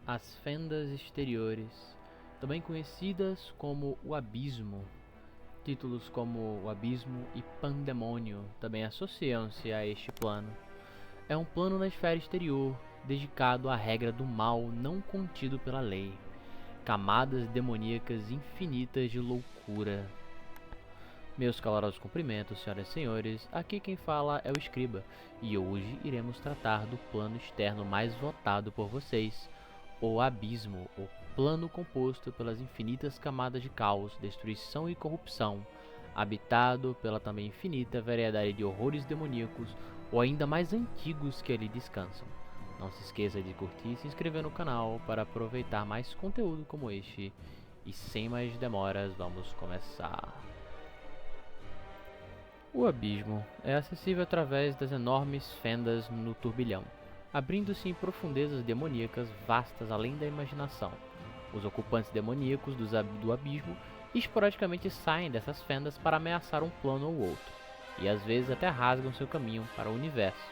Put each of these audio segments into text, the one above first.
As Fendas Exteriores, também conhecidas como o Abismo. Títulos como o Abismo e Pandemônio também associam-se a este plano. É um plano na esfera exterior, dedicado à regra do mal não contido pela lei. Camadas demoníacas infinitas de loucura. Meus calorosos cumprimentos, senhoras e senhores, aqui quem fala é o Escriba, e hoje iremos tratar do plano externo mais votado por vocês, o Abismo, o plano composto pelas infinitas camadas de caos, destruição e corrupção, habitado pela também infinita variedade de horrores demoníacos ou ainda mais antigos que ali descansam. Não se esqueça de curtir e se inscrever no canal para aproveitar mais conteúdo como este, e sem mais demoras vamos começar. O abismo é acessível através das enormes fendas no turbilhão, abrindo-se em profundezas demoníacas vastas além da imaginação. Os ocupantes demoníacos do abismo esporadicamente saem dessas fendas para ameaçar um plano ou outro, e às vezes até rasgam seu caminho para o universo.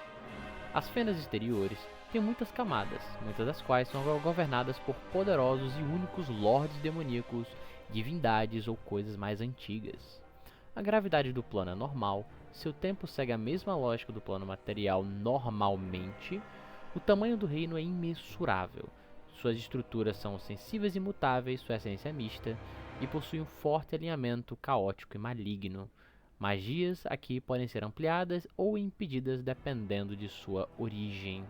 As fendas exteriores têm muitas camadas, muitas das quais são governadas por poderosos e únicos lordes demoníacos, divindades ou coisas mais antigas. A gravidade do plano é normal, seu tempo segue a mesma lógica do plano material normalmente, o tamanho do reino é imensurável, suas estruturas são sensíveis e mutáveis, sua essência é mista e possui um forte alinhamento caótico e maligno. Magias aqui podem ser ampliadas ou impedidas dependendo de sua origem.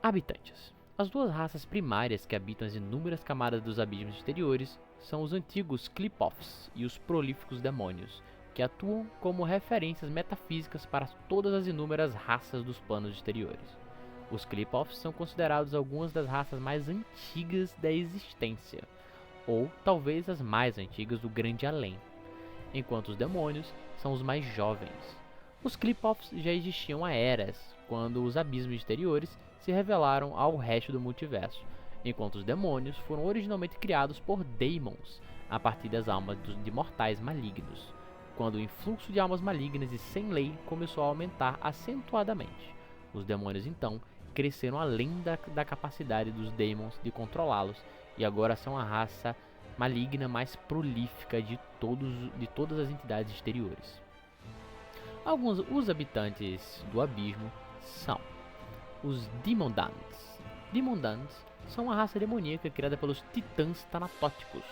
Habitantes. As duas raças primárias que habitam as inúmeras camadas dos abismos exteriores são os antigos Qlipoths e os prolíficos demônios, que atuam como referências metafísicas para todas as inúmeras raças dos planos exteriores. Os Qlipoths são considerados algumas das raças mais antigas da existência, ou talvez as mais antigas do Grande Além, enquanto os demônios são os mais jovens. Os Qlipoths já existiam há eras, quando os abismos exteriores se revelaram ao resto do multiverso, enquanto os demônios foram originalmente criados por Daemons, a partir das almas de mortais malignos, quando o influxo de almas malignas e sem lei começou a aumentar acentuadamente. Os demônios então cresceram além da capacidade dos Daemons de controlá-los, e agora são a raça maligna mais prolífica de todas as entidades exteriores. Os habitantes do abismo são os Demodans. Demodans são uma raça demoníaca criada pelos Titãs Thanatóticos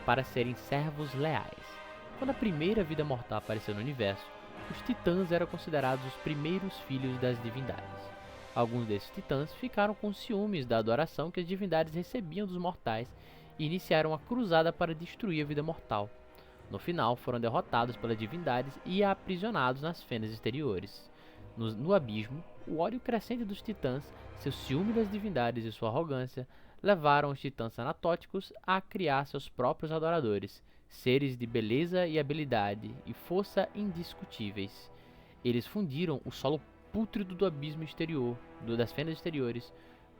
para serem servos leais. Quando a primeira vida mortal apareceu no universo, os Titãs eram considerados os primeiros filhos das divindades. Alguns desses Titãs ficaram com ciúmes da adoração que as divindades recebiam dos mortais e iniciaram a cruzada para destruir a vida mortal. No final, foram derrotados pelas divindades e aprisionados nas fendas exteriores. No abismo, o ódio crescente dos titãs, seu ciúme das divindades e sua arrogância levaram os titãs anatóticos a criar seus próprios adoradores, seres de beleza e habilidade e força indiscutíveis. Eles fundiram o solo pútrido do abismo exterior, das fendas exteriores,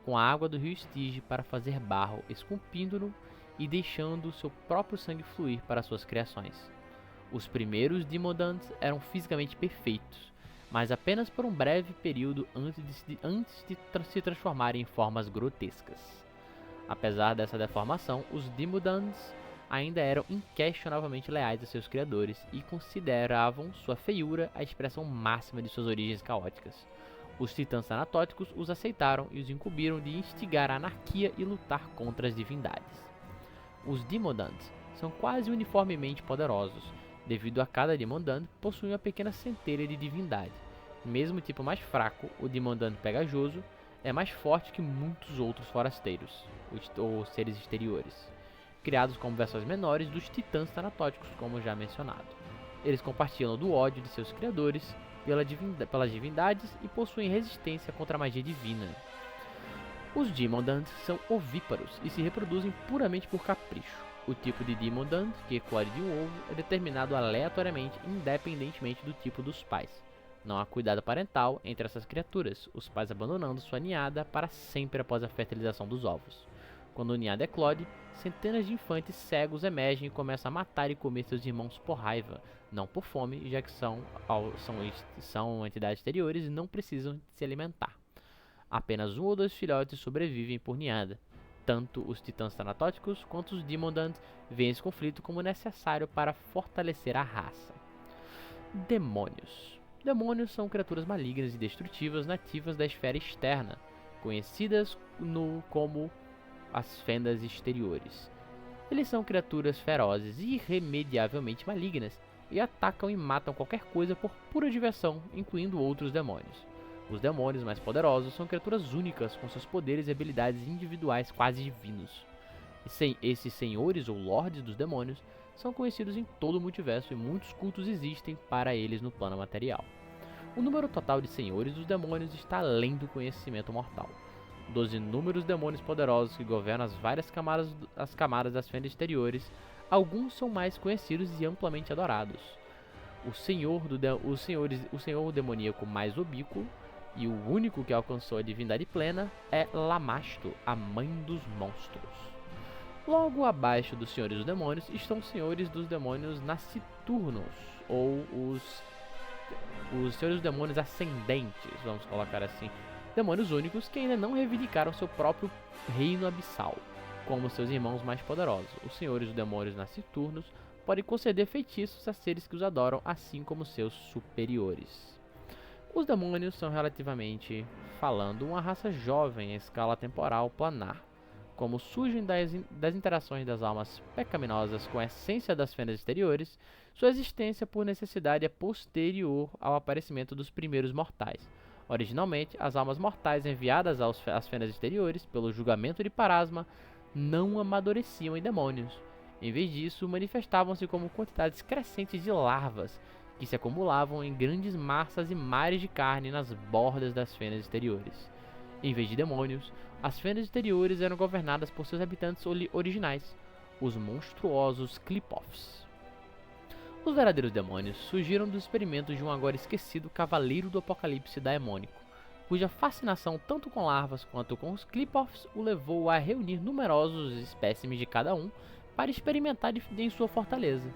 com a água do rio Stygia para fazer barro, esculpindo-no e deixando seu próprio sangue fluir para suas criações. Os primeiros Demodants eram fisicamente perfeitos, mas apenas por um breve período antes de se transformarem em formas grotescas. Apesar dessa deformação, os Demodants ainda eram inquestionavelmente leais a seus criadores e consideravam sua feiura a expressão máxima de suas origens caóticas. Os titãs anatóticos os aceitaram e os incumbiram de instigar a anarquia e lutar contra as divindades. Os Demodants são quase uniformemente poderosos, devido a cada Demodant possuir uma pequena centelha de divindade. Mesmo o tipo mais fraco, o Demodant pegajoso, é mais forte que muitos outros forasteiros, ou seres exteriores, criados como versões menores dos titãs thanatóticos, como já mencionado. Eles compartilham do ódio de seus criadores pelas divindades e possuem resistência contra a magia divina. Os Demodants são ovíparos e se reproduzem puramente por capricho. O tipo de Demodant que eclode de um ovo é determinado aleatoriamente, independentemente do tipo dos pais. Não há cuidado parental entre essas criaturas, os pais abandonando sua ninhada para sempre após a fertilização dos ovos. Quando a ninhada eclode, centenas de infantes cegos emergem e começam a matar e comer seus irmãos por raiva, não por fome, já que são entidades exteriores e não precisam se alimentar. Apenas um ou dois filhotes sobrevivem por ninhada. Tanto os titãs tanatóticos quanto os Demodand veem esse conflito como necessário para fortalecer a raça. Demônios. Demônios são criaturas malignas e destrutivas nativas da esfera externa, conhecidas como as fendas exteriores. Eles são criaturas ferozes e irremediavelmente malignas e atacam e matam qualquer coisa por pura diversão, incluindo outros demônios. Os demônios mais poderosos são criaturas únicas com seus poderes e habilidades individuais quase divinos. Esses senhores ou lordes dos demônios são conhecidos em todo o multiverso e muitos cultos existem para eles no plano material. O número total de senhores dos demônios está além do conhecimento mortal. Dos inúmeros demônios poderosos que governam as várias camadas das fendas exteriores, alguns são mais conhecidos e amplamente adorados. O senhor demoníaco mais ubíquo e o único que alcançou a divindade plena é Lamasto, a mãe dos monstros. Logo abaixo dos senhores dos demônios estão os senhores dos demônios nasciturnos, ou os senhores dos demônios ascendentes, vamos colocar assim. Demônios únicos que ainda não reivindicaram seu próprio reino abissal, como seus irmãos mais poderosos. Os senhores dos demônios nasciturnos podem conceder feitiços a seres que os adoram, assim como seus superiores. Os demônios são, relativamente falando, uma raça jovem em escala temporal planar. Como surgem das interações das almas pecaminosas com a essência das fendas exteriores, sua existência por necessidade é posterior ao aparecimento dos primeiros mortais. Originalmente, as almas mortais enviadas às fendas exteriores pelo julgamento de Parasma não amadureciam em demônios. Em vez disso, manifestavam-se como quantidades crescentes de larvas que se acumulavam em grandes massas e mares de carne nas bordas das fendas exteriores. Em vez de demônios, as fendas exteriores eram governadas por seus habitantes originais, os monstruosos Qlipoths. Os verdadeiros demônios surgiram dos experimentos de um agora esquecido cavaleiro do apocalipse daemônico, cuja fascinação tanto com larvas quanto com os Qlipoths o levou a reunir numerosos espécimes de cada um para experimentar em sua fortaleza.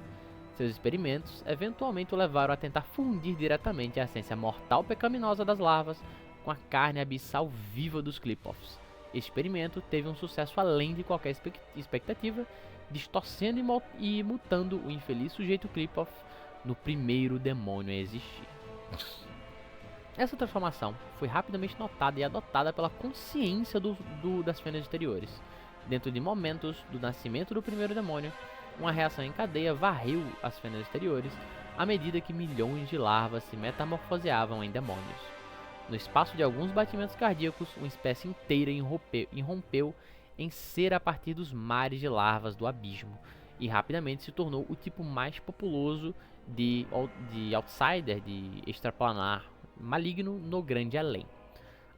Seus experimentos eventualmente o levaram a tentar fundir diretamente a essência mortal pecaminosa das larvas com a carne abissal viva dos Qlipoths. Este experimento teve um sucesso além de qualquer expectativa, distorcendo e mutando o infeliz sujeito Qlipoth no primeiro demônio a existir. Essa transformação foi rapidamente notada e adotada pela consciência das fendas exteriores. Dentro de momentos do nascimento do primeiro demônio, uma reação em cadeia varreu as fendas exteriores à medida que milhões de larvas se metamorfoseavam em demônios. No espaço de alguns batimentos cardíacos, uma espécie inteira irrompeu em ser a partir dos mares de larvas do abismo, e rapidamente se tornou o tipo mais populoso de outsider, de extraplanar maligno no grande além.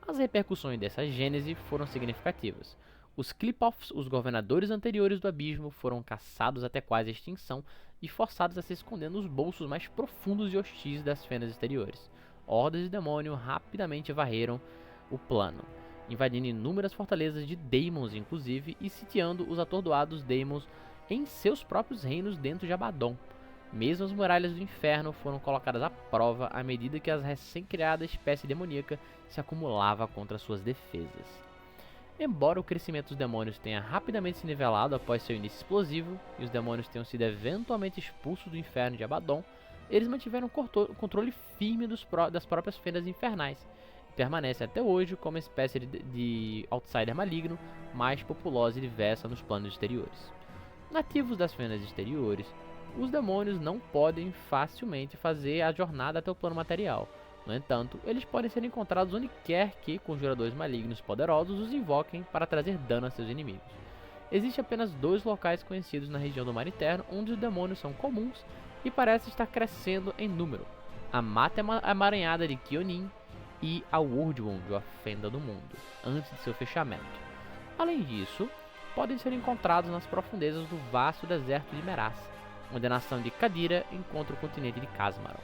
As repercussões dessa gênese foram significativas. Os Qlipoths, os governadores anteriores do abismo, foram caçados até quase a extinção e forçados a se esconder nos bolsos mais profundos e hostis das fendas exteriores. Hordas de demônio rapidamente varreram o plano, invadindo inúmeras fortalezas de Daemons inclusive, e sitiando os atordoados Daemons em seus próprios reinos dentro de Abaddon. Mesmo as muralhas do inferno foram colocadas à prova à medida que a recém-criada espécie demoníaca se acumulava contra suas defesas. Embora o crescimento dos demônios tenha rapidamente se nivelado após seu início explosivo, e os demônios tenham sido eventualmente expulsos do inferno de Abaddon, eles mantiveram o controle firme das próprias fendas infernais, e permanecem até hoje como uma espécie de outsider maligno mais populosa e diversa nos planos exteriores. Nativos das fendas exteriores, os demônios não podem facilmente fazer a jornada até o plano material. No entanto, eles podem ser encontrados onde quer que conjuradores malignos poderosos os invoquem para trazer dano a seus inimigos. Existem apenas 2 locais conhecidos na região do Mar Interno onde os demônios são comuns e parecem estar crescendo em número: a Mata Amaranhada de Kionin e a Worldwound, a Fenda do Mundo, antes de seu fechamento. Além disso, podem ser encontrados nas profundezas do vasto deserto de Meraz, onde a nação de Qadira encontra o continente de Khazmaron.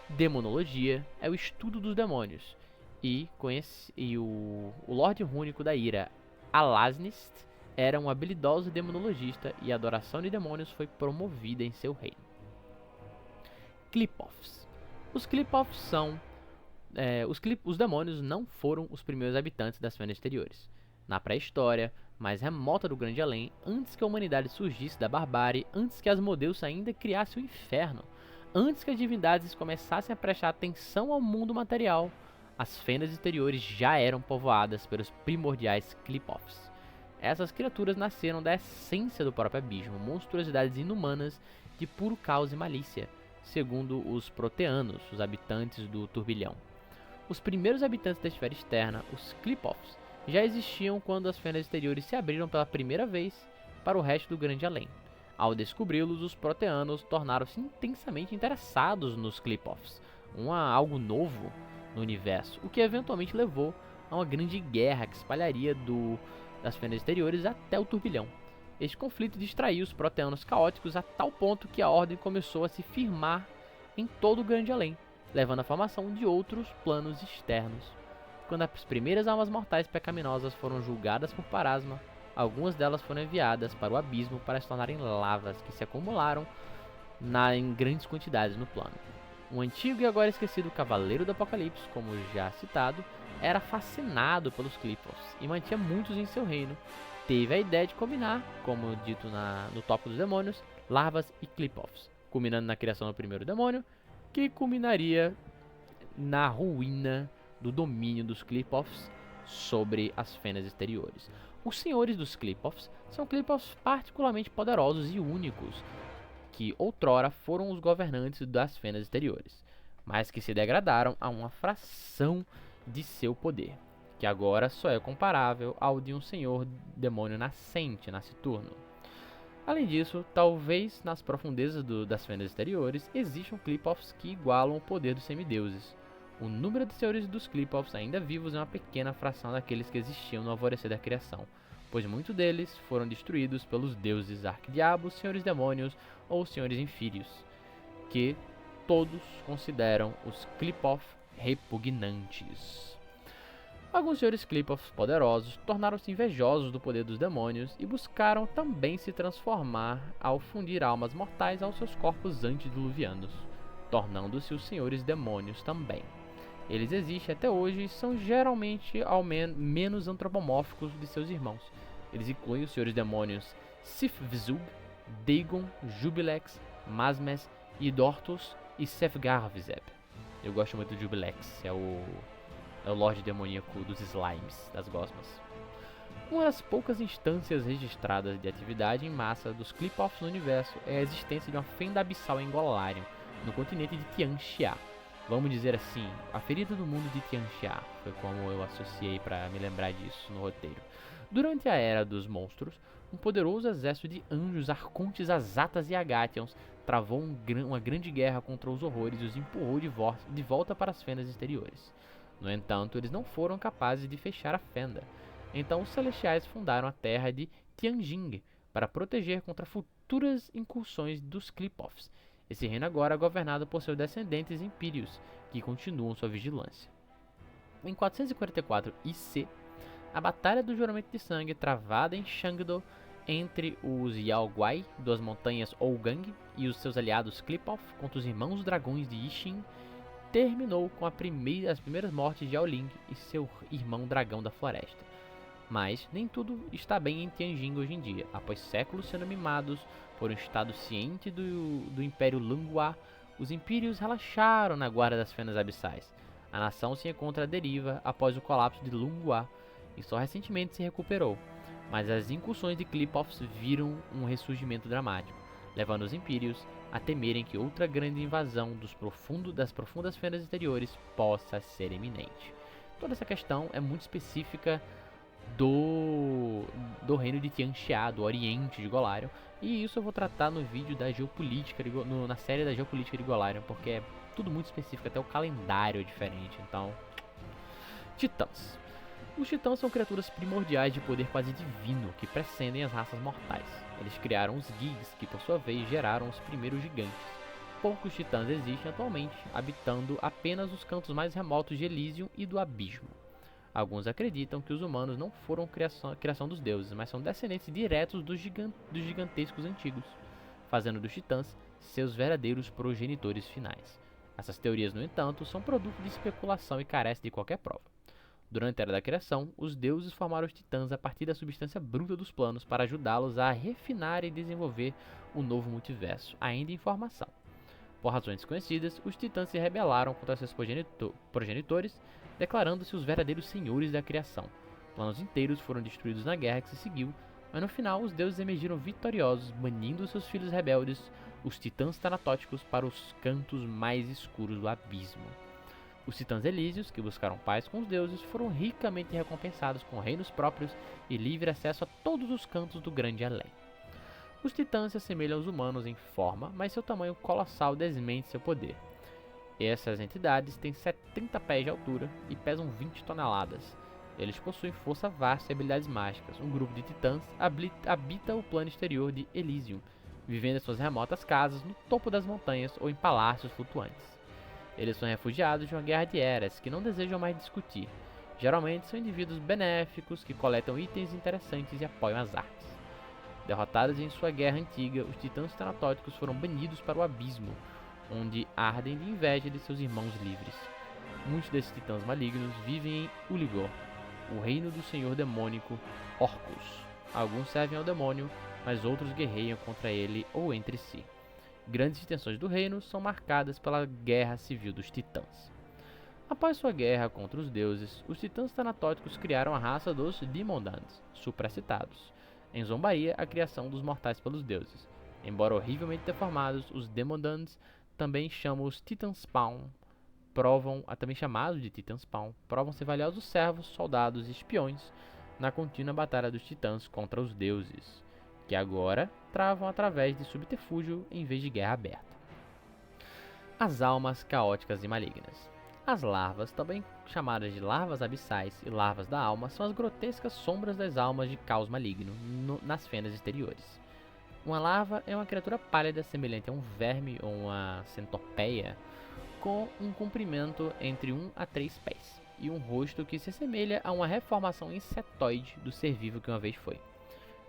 Demonologia é o estudo dos demônios, e o Lorde Rúnico da Ira, Alaznist, era um habilidoso demonologista e a adoração de demônios foi promovida em seu reino. Qlipoths. Os Qlipoths são os demônios não foram os primeiros habitantes das fendas exteriores. Na pré-história, mais remota do Grande Além, antes que a humanidade surgisse da barbárie, antes que Asmodeus ainda criasse o inferno, antes que as divindades começassem a prestar atenção ao mundo material, as fendas exteriores já eram povoadas pelos primordiais Qlipoths. Essas criaturas nasceram da essência do próprio abismo, monstruosidades inumanas de puro caos e malícia, segundo os proteanos, os habitantes do turbilhão. Os primeiros habitantes da esfera externa, os Qlipoths, já existiam quando as fendas exteriores se abriram pela primeira vez para o resto do Grande Além. Ao descobri-los, os proteanos tornaram-se intensamente interessados nos Qlipoths, algo novo no universo, o que eventualmente levou a uma grande guerra que espalharia das fendas exteriores até o turbilhão. Este conflito distraiu os proteanos caóticos a tal ponto que a Ordem começou a se firmar em todo o Grande Além, levando à formação de outros planos externos. Quando as primeiras almas mortais pecaminosas foram julgadas por Parasma, algumas delas foram enviadas para o abismo para se tornarem lavas que se acumularam em grandes quantidades no plano. Um antigo e agora esquecido Cavaleiro do Apocalipse, como já citado, era fascinado pelos Qlipoths e mantinha muitos em seu reino. Teve a ideia de combinar, como dito no tópico dos demônios, larvas e Qlipoths, culminando na criação do primeiro demônio, que culminaria na ruína do domínio dos Qlipoths sobre as fendas exteriores. Os senhores dos Qlipoths são Qlipoths particularmente poderosos e únicos, que outrora foram os governantes das fendas exteriores, mas que se degradaram a uma fração de seu poder, que agora só é comparável ao de um senhor demônio nascente, nasciturno. Além disso, talvez nas profundezas das fendas exteriores existam Qlipoths que igualam o poder dos semideuses. O número de senhores dos Qlipoths ainda vivos é uma pequena fração daqueles que existiam no alvorecer da criação, pois muitos deles foram destruídos pelos deuses arquidiabos, senhores demônios ou senhores infírios, que todos consideram os Qlipoth repugnantes. Alguns senhores Qlipoths poderosos tornaram-se invejosos do poder dos demônios e buscaram também se transformar ao fundir almas mortais aos seus corpos antediluvianos, tornando-se os senhores demônios também. Eles existem até hoje e são geralmente menos antropomórficos de seus irmãos. Eles incluem os senhores demônios Sif-Vzug, Dagon, Jubilex, Masmes, Idortus e Sefgarvizeb. Eu gosto muito do Jubilex, é o Lorde Demoníaco dos Slimes, das Gosmas. Uma das poucas instâncias registradas de atividade em massa dos Qlipoths no universo é a existência de uma fenda abissal em Golarion, no continente de Tianxia. Vamos dizer assim, a ferida do mundo de Tianxia, foi como eu associei para me lembrar disso no roteiro. Durante a Era dos Monstros, um poderoso exército de anjos, arcontes, azatas e agátions travou uma grande guerra contra os horrores e os empurrou de volta para as fendas exteriores. No entanto, eles não foram capazes de fechar a fenda. Então os Celestiais fundaram a terra de Tianjing para proteger contra futuras incursões dos Qlipoths. Esse reino agora é governado por seus descendentes impérios, que continuam sua vigilância. Em 444 IC, a Batalha do Juramento de Sangue, travada em Shangdo entre os Yaoguai das montanhas Ougang e os seus aliados Qlipoth contra os irmãos dragões de Yixin, terminou com as primeiras mortes de Yao Ling e seu irmão dragão da floresta. Mas nem tudo está bem em Tianjin hoje em dia. Após séculos sendo mimados por um estado ciente do Império Lunghua, os impérios relaxaram na guarda das fendas abissais. A nação se encontra à deriva após o colapso de Lunghua e só recentemente se recuperou. Mas as incursões de Qlipoths viram um ressurgimento dramático, levando os impérios a temerem que outra grande invasão das profundas fendas exteriores possa ser iminente. Toda essa questão é muito específica do reino de Tianxia, do oriente de Golarion, e isso eu vou tratar no vídeo da geopolítica, na série da geopolítica de Golarion, porque é tudo muito específico, até o calendário é diferente. Então, Titãs. Os titãs são criaturas primordiais de poder quase divino que precedem as raças mortais. Eles criaram os Gigs, que por sua vez geraram os primeiros gigantes. Poucos titãs existem atualmente, habitando apenas os cantos mais remotos de Elysium e do Abismo. Alguns acreditam que os humanos não foram criação dos deuses, mas são descendentes diretos dos gigantescos antigos, fazendo dos titãs seus verdadeiros progenitores finais. Essas teorias, no entanto, são produto de especulação e carecem de qualquer prova. Durante a Era da Criação, os deuses formaram os titãs a partir da substância bruta dos planos para ajudá-los a refinar e desenvolver o novo multiverso, ainda em formação. Por razões desconhecidas, os titãs se rebelaram contra seus progenitores, declarando-se os verdadeiros senhores da criação. Planos inteiros foram destruídos na guerra que se seguiu, mas no final os deuses emergiram vitoriosos, banindo seus filhos rebeldes, os titãs tanatóticos, para os cantos mais escuros do abismo. Os titãs elíseos, que buscaram paz com os deuses, foram ricamente recompensados com reinos próprios e livre acesso a todos os cantos do grande além. Os titãs se assemelham aos humanos em forma, mas seu tamanho colossal desmente seu poder. Essas entidades têm 70 pés de altura e pesam 20 toneladas. Eles possuem força vasta e habilidades mágicas. Um grupo de titãs habita o plano exterior de Elysium, vivendo em suas remotas casas no topo das montanhas ou em palácios flutuantes. Eles são refugiados de uma guerra de eras que não desejam mais discutir. Geralmente são indivíduos benéficos que coletam itens interessantes e apoiam as artes. Derrotados em sua guerra antiga, os titãs tanatóticos foram banidos para o abismo, onde ardem de inveja de seus irmãos livres. Muitos desses titãs malignos vivem em Uligor, o reino do senhor demônico Orcus. Alguns servem ao demônio, mas outros guerreiam contra ele ou entre si. Grandes extensões do reino são marcadas pela guerra civil dos titãs. Após sua guerra contra os deuses, os titãs tanatóticos criaram a raça dos Dimondans, supracitados, em zombaria à criação dos mortais pelos deuses. Embora horrivelmente deformados, os Demodans, também chamados de Titanspawn, provam ser valiosos servos, soldados e espiões na contínua batalha dos titãs contra os deuses, que agora travam através de subterfúgio em vez de guerra aberta. As almas caóticas e malignas. As larvas, também chamadas de larvas abissais e larvas da alma, são as grotescas sombras das almas de caos maligno nas fendas exteriores. Uma larva é uma criatura pálida semelhante a um verme ou uma centopeia, com um comprimento entre 1 a 3 pés e um rosto que se assemelha a uma reformação insetoide do ser vivo que uma vez foi.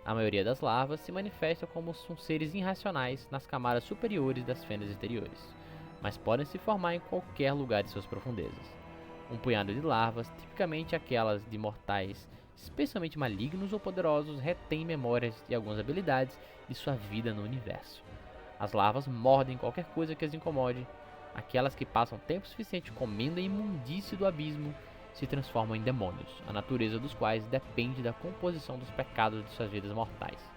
A maioria das larvas se manifesta como seres irracionais nas camadas superiores das fendas exteriores, mas podem se formar em qualquer lugar de suas profundezas. Um punhado de larvas, tipicamente aquelas de mortais especialmente malignos ou poderosos, retém memórias e algumas habilidades de sua vida no universo. As larvas mordem qualquer coisa que as incomode. Aquelas que passam tempo suficiente comendo a imundície do abismo se transformam em demônios, a natureza dos quais depende da composição dos pecados de suas vidas mortais.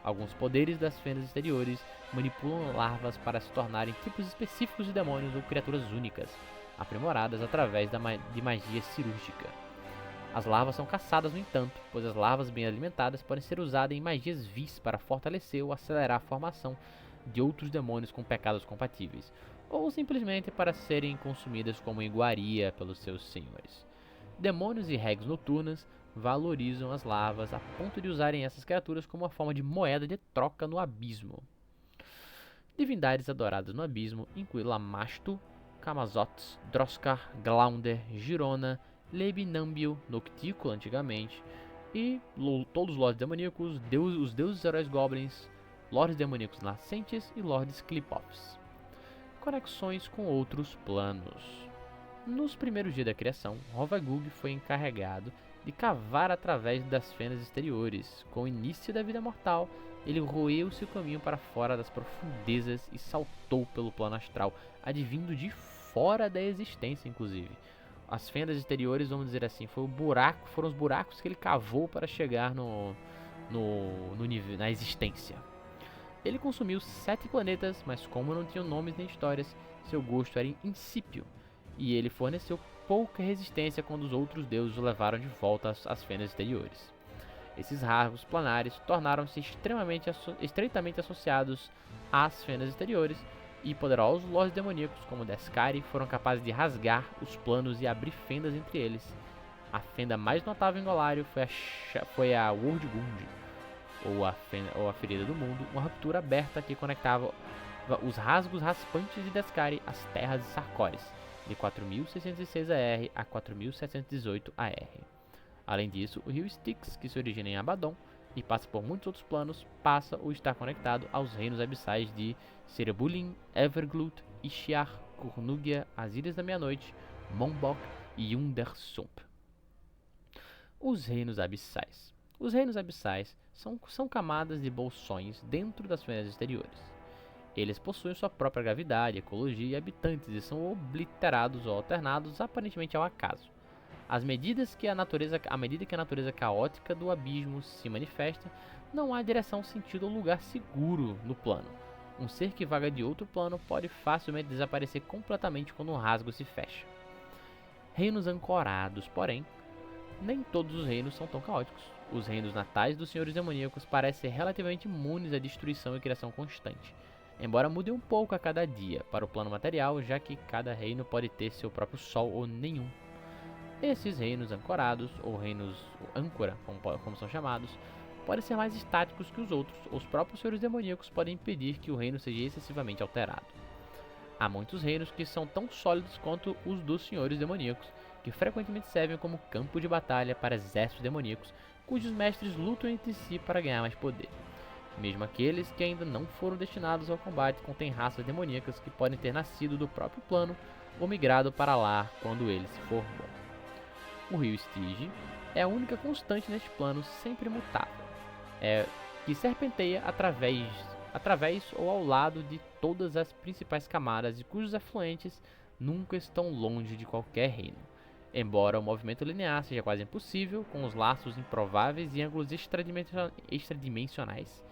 Alguns poderes das fendas exteriores manipulam larvas para se tornarem tipos específicos de demônios ou criaturas únicas, aprimoradas através de magia cirúrgica. As larvas são caçadas, no entanto, pois as larvas bem alimentadas podem ser usadas em magias vis para fortalecer ou acelerar a formação de outros demônios com pecados compatíveis, ou simplesmente para serem consumidas como iguaria pelos seus senhores. Demônios e regs noturnas valorizam as larvas a ponto de usarem essas criaturas como uma forma de moeda de troca no abismo. Divindades adoradas no abismo incluem Lamashtu, Camazotz, Droskar, Glaunder, Girona, Lebinambio, Noctícula antigamente, e todos os lords demoníacos, os deuses heróis goblins, lords demoníacos nascentes e lords clipoffs. Conexões com outros planos. Nos primeiros dias da criação, Rovagug foi encarregado de cavar através das fendas exteriores. Com o início da vida mortal, ele roeu seu caminho para fora das profundezas e saltou pelo plano astral, advindo de fora da existência, inclusive. As fendas exteriores, vamos dizer assim, foram os buracos que ele cavou para chegar na existência. Ele consumiu 7 planetas, mas como não tinham nomes nem histórias, seu gosto era insípio, e ele forneceu pouca resistência quando os outros deuses o levaram de volta às fendas exteriores. Esses rasgos planares tornaram-se estreitamente associados às fendas exteriores, e poderosos lords demoníacos como Deskari foram capazes de rasgar os planos e abrir fendas entre eles. A fenda mais notável em Golarion foi a Worldgund, ou a Ferida do Mundo, uma ruptura aberta que conectava os rasgos raspantes de Deskari às terras de Sarkores, de 4606 AR a 4718 AR. Além disso, o rio Styx, que se origina em Abaddon e passa por muitos outros planos, passa ou está conectado aos reinos abissais de Cerebulin, Everglut, Ishiar, Cornugia, as Ilhas da Meia-Noite, Monbok e Undersump. Os reinos abissais. Os reinos abissais são camadas de bolsões dentro das fendas exteriores. Eles possuem sua própria gravidade, ecologia e habitantes e são obliterados ou alternados aparentemente ao acaso. À medida que a natureza caótica do abismo se manifesta, não há direção, sentido ou lugar seguro no plano. Um ser que vaga de outro plano pode facilmente desaparecer completamente quando um rasgo se fecha. Reinos ancorados, porém, nem todos os reinos são tão caóticos. Os reinos natais dos senhores demoníacos parecem ser relativamente imunes à destruição e criação constante, embora mudem um pouco a cada dia para o plano material, já que cada reino pode ter seu próprio sol ou nenhum. Esses reinos ancorados, ou reinos âncora, como são chamados, podem ser mais estáticos que os outros, ou os próprios senhores demoníacos podem impedir que o reino seja excessivamente alterado. Há muitos reinos que são tão sólidos quanto os dos senhores demoníacos, que frequentemente servem como campo de batalha para exércitos demoníacos, cujos mestres lutam entre si para ganhar mais poder. Mesmo aqueles que ainda não foram destinados ao combate contêm raças demoníacas que podem ter nascido do próprio plano ou migrado para lá quando ele se formou. O rio Stygia é a única constante neste plano sempre mutável, que serpenteia através ou ao lado de todas as principais camadas e cujos afluentes nunca estão longe de qualquer reino. Embora o movimento linear seja quase impossível, com os laços improváveis e ângulos extradimensionais,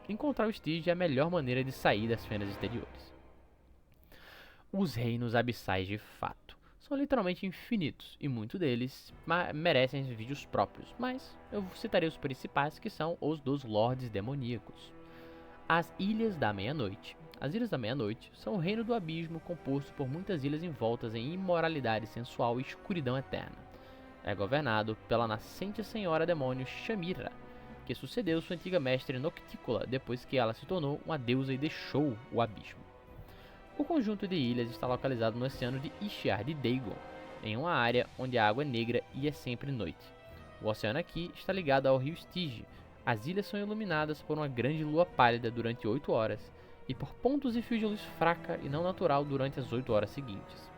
encontrar o Stygia é a melhor maneira de sair das fendas exteriores. Os reinos abissais de fato são literalmente infinitos, e muitos deles merecem vídeos próprios, mas eu citarei os principais, que são os dos Lordes Demoníacos. As Ilhas da Meia-Noite. As Ilhas da Meia-Noite são o reino do abismo composto por muitas ilhas envoltas em imoralidade sensual e escuridão eterna. É governado pela nascente senhora demônio Shamira, que sucedeu sua antiga mestre Noctícola depois que ela se tornou uma deusa e deixou o abismo. O conjunto de ilhas está localizado no oceano de Ishtar de Dagon, em uma área onde a água é negra e é sempre noite. O oceano aqui está ligado ao rio Stygia. As ilhas são iluminadas por uma grande lua pálida durante 8 horas, e por pontos e fios de luz fraca e não natural durante as 8 horas seguintes.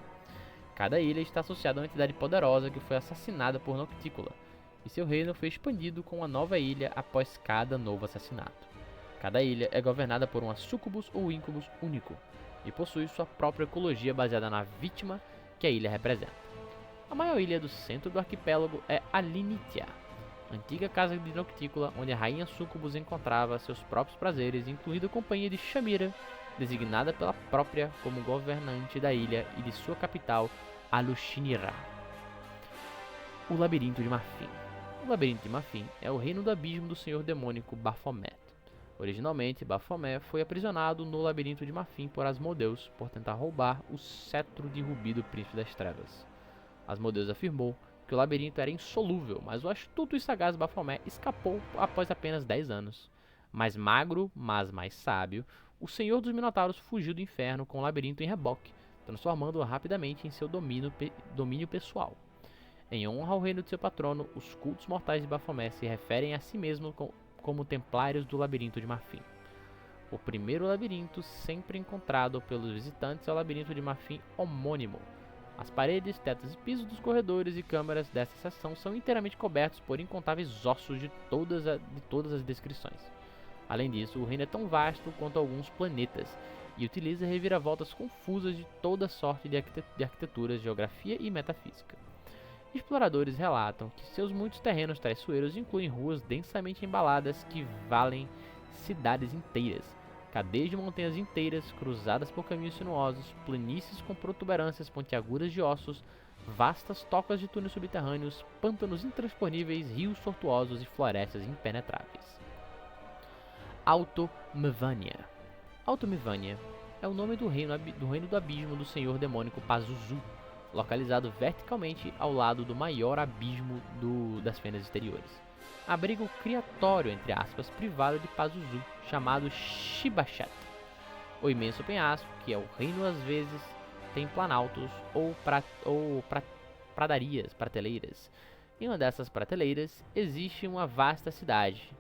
Cada ilha está associada a uma entidade poderosa que foi assassinada por Noctícola, e seu reino foi expandido com uma nova ilha após cada novo assassinato. Cada ilha é governada por uma sucubus ou incubus único, e possui sua própria ecologia baseada na vítima que a ilha representa. A maior ilha do centro do arquipélago é Alinitia, antiga casa de Noctícola, onde a rainha Sucubus encontrava seus próprios prazeres, incluindo a companhia de Shamira, designada pela própria como governante da ilha e de sua capital, Alushinira. O Labirinto de Marfim. O Labirinto de Marfim é o reino do abismo do senhor demônico Baphomet. Originalmente, Baphomet foi aprisionado no Labirinto de Marfim por Asmodeus por tentar roubar o cetro de rubi do Príncipe das Trevas. Asmodeus afirmou que o labirinto era insolúvel, mas o astuto e sagaz Baphomet escapou após apenas 10 anos. Mais magro, mas mais sábio, o Senhor dos Minotauros fugiu do inferno com o labirinto em reboque, transformando-o rapidamente em seu domínio pessoal. Em honra ao reino de seu patrono, os cultos mortais de Baphomet se referem a si mesmos como Templários do Labirinto de Marfim. O primeiro labirinto sempre encontrado pelos visitantes é o Labirinto de Marfim homônimo. As paredes, tetos e pisos dos corredores e câmaras dessa seção são inteiramente cobertos por incontáveis ossos de todas as descrições. Além disso, o reino é tão vasto quanto alguns planetas e utiliza reviravoltas confusas de toda sorte de arquiteturas, geografia e metafísica. Exploradores relatam que seus muitos terrenos traiçoeiros incluem ruas densamente embaladas que valem cidades inteiras, cadeias de montanhas inteiras cruzadas por caminhos sinuosos, planícies com protuberâncias pontiagudas de ossos, vastas tocas de túneis subterrâneos, pântanos intransponíveis, rios tortuosos e florestas impenetráveis. Alto Mvania. Alto Mvania é o nome do reino do abismo do senhor demônico Pazuzu, localizado verticalmente ao lado do maior abismo das fendas exteriores. Abriga o criatório, entre aspas, privado de Pazuzu, chamado Shibashat. O imenso penhasco, que é o reino às vezes, tem planaltos ou prateleiras. Em uma dessas prateleiras existe uma vasta cidade.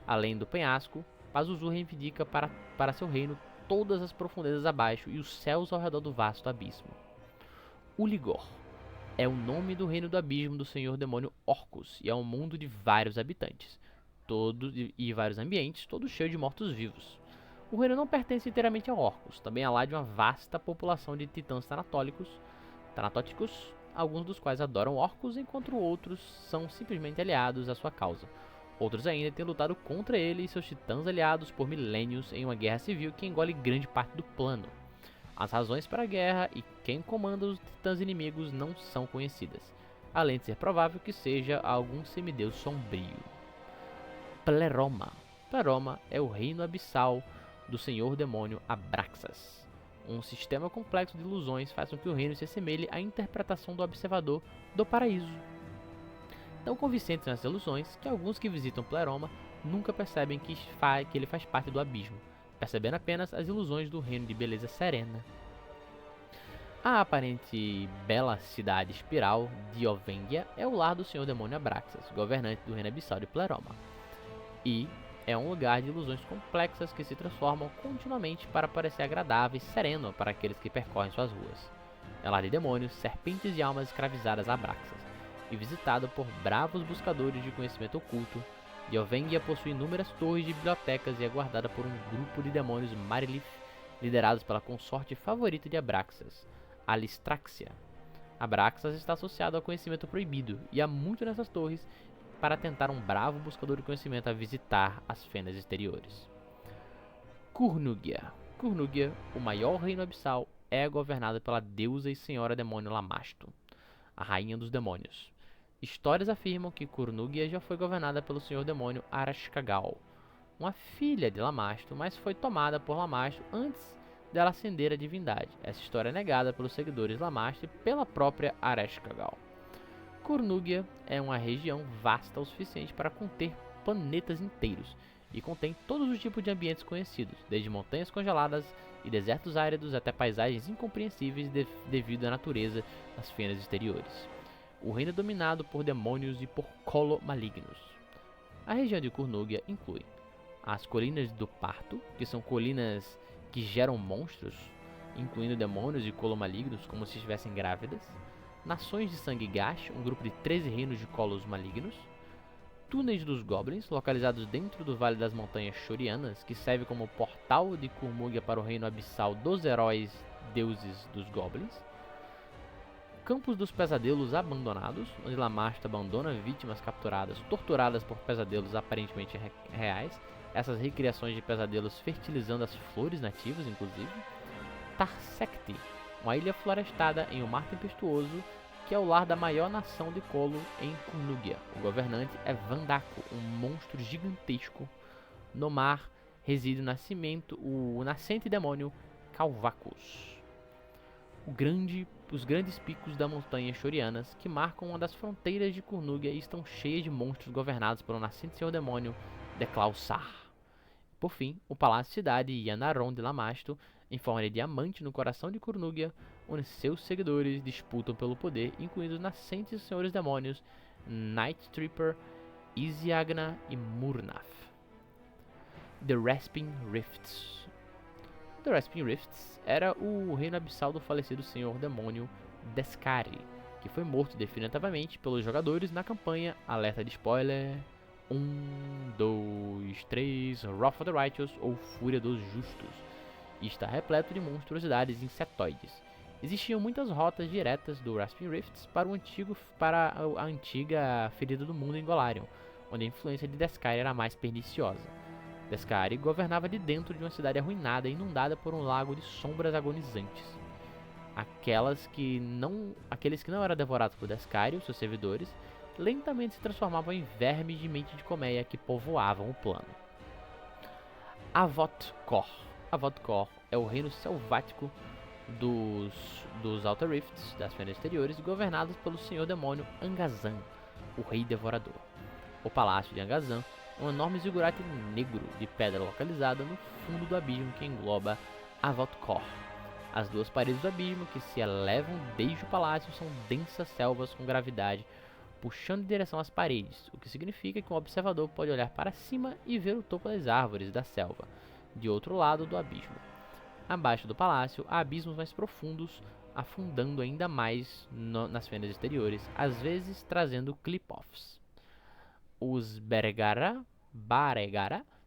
Além do penhasco, Pazuzu reivindica para seu reino todas as profundezas abaixo e os céus ao redor do vasto abismo. Uligor é o nome do reino do abismo do senhor demônio Orcus, e é um mundo de vários habitantes, e vários ambientes, todos cheios de mortos-vivos. O reino não pertence inteiramente a Orcus, também é lá de uma vasta população de titãs tanatóticos, alguns dos quais adoram Orcus, enquanto outros são simplesmente aliados à sua causa. Outros ainda têm lutado contra ele e seus titãs aliados por milênios em uma guerra civil que engole grande parte do plano. As razões para a guerra e quem comanda os titãs inimigos não são conhecidas, além de ser provável que seja algum semideus sombrio. Pleroma. Pleroma é o reino abissal do senhor demônio Abraxas. Um sistema complexo de ilusões faz com que o reino se assemelhe à interpretação do observador do paraíso. Tão convincentes são essas ilusões que alguns que visitam Pleroma nunca percebem que ele faz parte do abismo, percebendo apenas as ilusões do reino de beleza serena. A aparente bela cidade espiral de Ovengia é o lar do senhor demônio Abraxas, governante do reino abissal de Pleroma, e é um lugar de ilusões complexas que se transformam continuamente para parecer agradável e sereno para aqueles que percorrem suas ruas. É lar de demônios, serpentes e almas escravizadas a Abraxas, e visitado por bravos buscadores de conhecimento oculto. Ovengia possui inúmeras torres de bibliotecas e é guardada por um grupo de demônios Marilith, liderados pela consorte favorita de Abraxas, Alistraxia. Abraxas está associado ao conhecimento proibido, e há muito nessas torres para tentar um bravo buscador de conhecimento a visitar as fendas exteriores. Curnugia. Curnugia, o maior reino abissal, é governado pela deusa e senhora demônio Lamasto, a rainha dos demônios. Histórias afirmam que Curnugia já foi governada pelo senhor demônio Arashkagal, uma filha de Lamasto, mas foi tomada por Lamasto antes dela ascender à divindade. Essa história é negada pelos seguidores de Lamasto e pela própria Arashkagal. Curnugia é uma região vasta o suficiente para conter planetas inteiros e contém todos os tipos de ambientes conhecidos, desde montanhas congeladas e desertos áridos até paisagens incompreensíveis devido à natureza das fendas exteriores. O reino é dominado por demônios e por colo malignos. A região de Curnugia inclui as colinas do Parto, que são colinas que geram monstros, incluindo demônios e colo malignos como se estivessem grávidas. Nações de Sangue Gash, um grupo de 13 reinos de colos malignos. Túneis dos Goblins, localizados dentro do Vale das Montanhas Shorianas, que serve como portal de Curnugia para o reino abissal dos heróis deuses dos Goblins. Campos dos Pesadelos abandonados, onde Lamasto abandona vítimas capturadas, torturadas por pesadelos aparentemente reais. Essas recriações de pesadelos fertilizando as flores nativas, inclusive. Tarsecti, uma ilha florestada em um mar tempestuoso, que é o lar da maior nação de Colo em Curnugia. O governante é Vandako, um monstro gigantesco. No mar reside o nascente demônio Calvacus. Os grandes picos da montanha Shorianas, que marcam uma das fronteiras de Curnugia e estão cheias de monstros governados pelo nascente senhor demônio Declausar. Por fim, o Palácio Cidade Yanaron de Lamasto, em forma de diamante no coração de Curnugia, onde seus seguidores disputam pelo poder, incluindo os nascentes senhores demônios Night Tripper, Isiagna e Murnaf. The Rasping Rifts. The Rasping Rifts era o reino abissal do falecido senhor demônio Descari, que foi morto definitivamente pelos jogadores na campanha. Alerta de spoiler: 1, 2, 3, Wrath of the Righteous ou Fúria dos Justos, e está repleto de monstruosidades insetoides. Existiam muitas rotas diretas do Rasping Rifts para a antiga ferida do mundo em Golarion, onde a influência de Descari era mais perniciosa. Descari governava de dentro de uma cidade arruinada e inundada por um lago de sombras agonizantes. Aqueles que não eram devorados por Descari e seus servidores lentamente se transformavam em vermes de mente de colmeia que povoavam o plano. Avot-Kor. Avot-Kor é o reino selvático dos Outer Rifts, das fendas exteriores, governados pelo senhor demônio Angazan, o rei devorador. O palácio de Angazan é um enorme zigurate negro de pedra localizado no fundo do abismo que engloba Avot-Kor. As duas paredes do abismo que se elevam desde o palácio são densas selvas com gravidade, puxando em direção às paredes, o que significa que um observador pode olhar para cima e ver o topo das árvores da selva, de outro lado do abismo. Abaixo do palácio, há abismos mais profundos, afundando ainda mais nas fendas exteriores, às vezes trazendo clip-offs. Os Baregara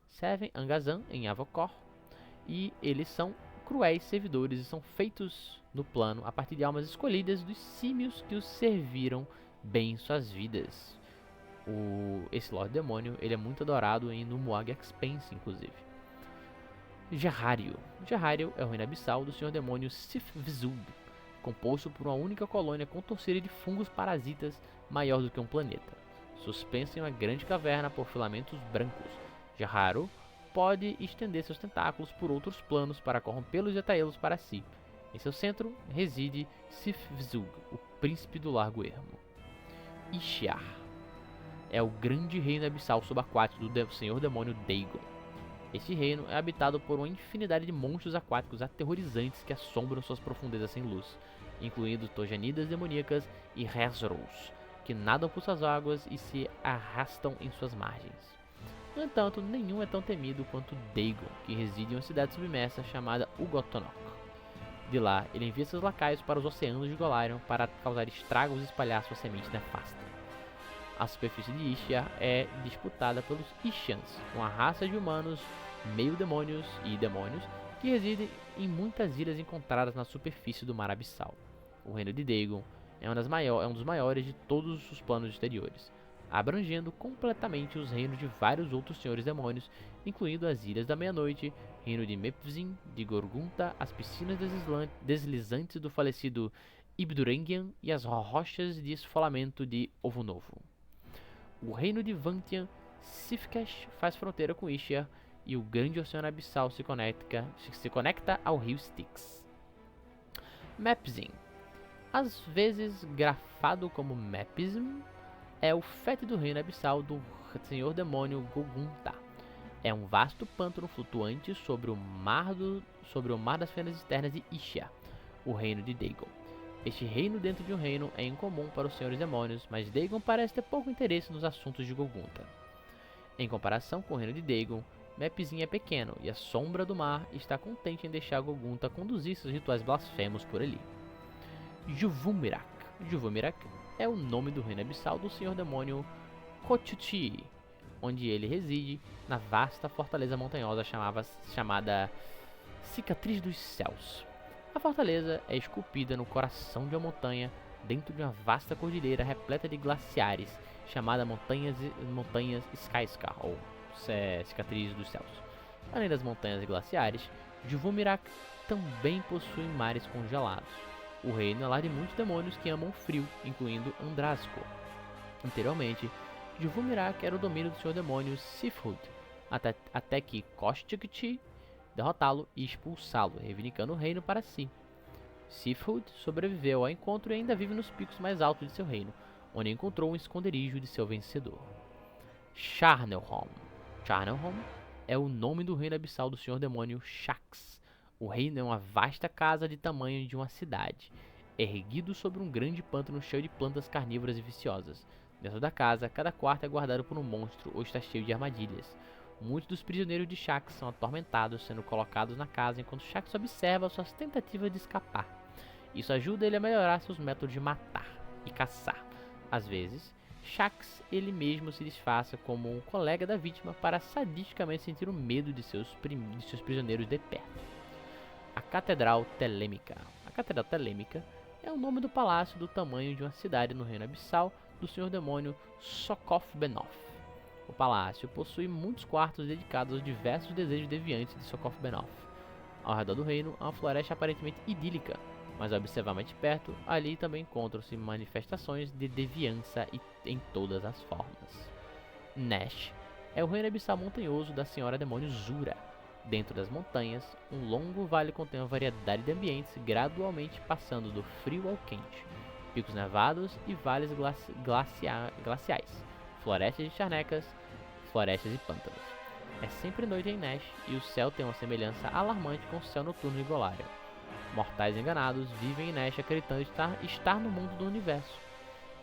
servem Angazan em Avokor, e eles são cruéis servidores e são feitos no plano a partir de almas escolhidas dos símios que os serviram bem em suas vidas. Esse Lorde Demônio ele é muito adorado em Numuag Expense, inclusive. Gerrario é o reino abissal do Senhor Demônio Sif-Vizug, composto por uma única colônia contorcida de fungos parasitas maior do que um planeta. Suspenso em uma grande caverna por filamentos brancos, Gerrario pode estender seus tentáculos por outros planos para corrompê-los e atraí-los para si. Em seu centro reside Sif-Vizug, o príncipe do Largo Ermo. Ishiar é o grande reino abissal subaquático do Senhor Demônio Dagon. Este reino é habitado por uma infinidade de monstros aquáticos aterrorizantes que assombram suas profundezas sem luz, incluindo Tojanidas demoníacas e Rezros, que nadam por suas águas e se arrastam em suas margens. No entanto, nenhum é tão temido quanto Dagon, que reside em uma cidade submersa chamada Ugotonok. De lá, ele envia seus lacaios para os oceanos de Golarion para causar estragos e espalhar sua semente nefasta. A superfície de Ishiar é disputada pelos Ishians, uma raça de humanos, meio demônios e demônios, que residem em muitas ilhas encontradas na superfície do mar abissal. O reino de Dagon é um dos maiores de todos os planos exteriores, abrangendo completamente os reinos de vários outros senhores demônios, incluindo as Ilhas da Meia-Noite, reino de Mepzin, de Gorgunta, as piscinas deslizantes do falecido Ibdurengian e as rochas de esfolamento de Ovo Novo. O reino de Vantian, Sifkesh, faz fronteira com Ishiar e o grande oceano abissal se conecta ao rio Styx. Mepzin, às vezes grafado como Mepzin, é o fétido reino abissal do senhor demônio Gogunta. É um vasto pântano flutuante sobre o mar das fendas externas de Ishiar, o reino de Dagon. Este reino dentro de um reino é incomum para os senhores demônios, mas Dagon parece ter pouco interesse nos assuntos de Gogunta. Em comparação com o reino de Dagon, Mepzin é pequeno e a sombra do mar está contente em deixar Gogunta conduzir seus rituais blasfemos por ali. Juvumirak é o nome do reino abissal do senhor demônio Kochuchi, onde ele reside na vasta fortaleza montanhosa chamada Cicatriz dos Céus. A fortaleza é esculpida no coração de uma montanha dentro de uma vasta cordilheira repleta de glaciares, chamada Montanhas Skyskar, ou Cicatriz dos Céus. Além das montanhas e glaciares, Juvumirak também possui mares congelados. O reino é lar de muitos demônios que amam o frio, incluindo Andrasko. Anteriormente, Juvumirak era o domínio do senhor demônio Sifhud, até que Koshchikchi derrotá-lo e expulsá-lo, reivindicando o reino para si. Sifhud sobreviveu ao encontro e ainda vive nos picos mais altos de seu reino, onde encontrou um esconderijo de seu vencedor. Charnelhorn é o nome do reino abissal do senhor demônio Shax. O reino é uma vasta casa de tamanho de uma cidade, erguido sobre um grande pântano cheio de plantas carnívoras e viciosas. Dentro da casa, cada quarto é guardado por um monstro ou está cheio de armadilhas. Muitos dos prisioneiros de Shax são atormentados, sendo colocados na casa enquanto Shax observa suas tentativas de escapar. Isso ajuda ele a melhorar seus métodos de matar e caçar. Às vezes, Shax ele mesmo se disfarça como um colega da vítima para sadisticamente sentir o medo de seus prisioneiros de perto. A Catedral Telêmica. A Catedral Telêmica é o nome do palácio do tamanho de uma cidade no reino abissal do senhor demônio Sokof-Benoth. O palácio possui muitos quartos dedicados aos diversos desejos deviantes de Sokof-Benoth. Ao redor do reino há uma floresta aparentemente idílica, mas ao observar mais de perto, ali também encontram-se manifestações de deviança em todas as formas. Nash é o reino abissal montanhoso da senhora demônio Zura. Dentro das montanhas, um longo vale contém uma variedade de ambientes, gradualmente passando do frio ao quente, picos nevados e vales glaciais, florestas de charnecas, florestas e pântanos. É sempre noite em Nash e o céu tem uma semelhança alarmante com o céu noturno de Golarion. Mortais enganados vivem em Nash acreditando estar no mundo do universo,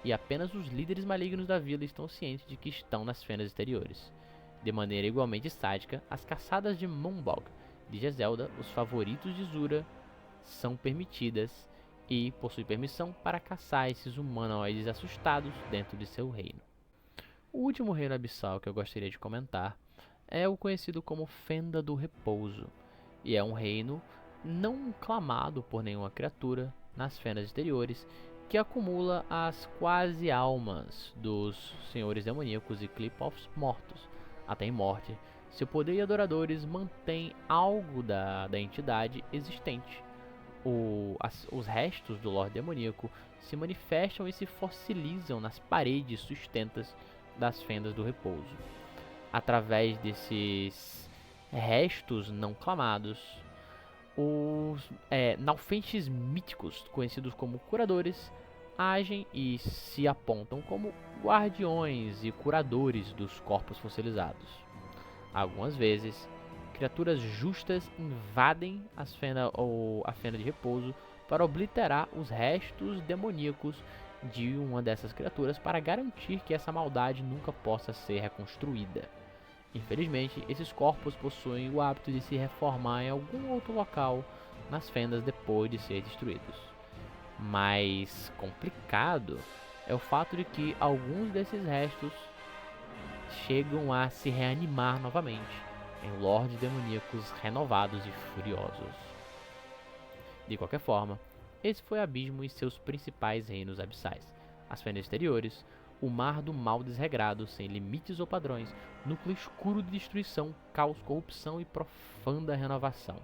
e apenas os líderes malignos da vila estão cientes de que estão nas fendas exteriores. De maneira igualmente sádica, as caçadas de Moonbog de Gezelda, os favoritos de Zura são permitidas e possuem permissão para caçar esses humanoides assustados dentro de seu reino. O último reino abissal que eu gostaria de comentar é o conhecido como Fenda do Repouso, e é um reino não clamado por nenhuma criatura nas fendas exteriores, que acumula as quase almas dos senhores demoníacos e Qlipoths mortos. Até em morte, seu poder e adoradores mantêm algo da entidade existente. Os restos do Lorde Demoníaco se manifestam e se fossilizam nas paredes sustentas das Fendas do Repouso. Através desses restos não clamados, os Naufentes míticos, conhecidos como curadores, agem e se apontam como guardiões e curadores dos corpos fossilizados. Algumas vezes, criaturas justas invadem a fenda de repouso para obliterar os restos demoníacos de uma dessas criaturas para garantir que essa maldade nunca possa ser reconstruída. Infelizmente, esses corpos possuem o hábito de se reformar em algum outro local nas fendas depois de ser destruídos. Mais complicado é o fato de que alguns desses restos chegam a se reanimar novamente em lordes demoníacos renovados e furiosos. De qualquer forma, esse foi Abismo e seus principais reinos abissais: as fendas exteriores, o mar do mal desregrado, sem limites ou padrões, núcleo escuro de destruição, caos, corrupção e profunda renovação,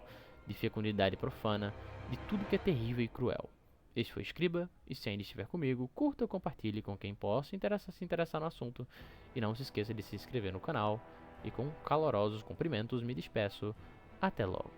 de fecundidade profana, de tudo que é terrível e cruel. Este foi Escriba, e se ainda estiver comigo, curta ou compartilhe com quem possa se interessar no assunto, e não se esqueça de se inscrever no canal, e com calorosos cumprimentos me despeço, até logo.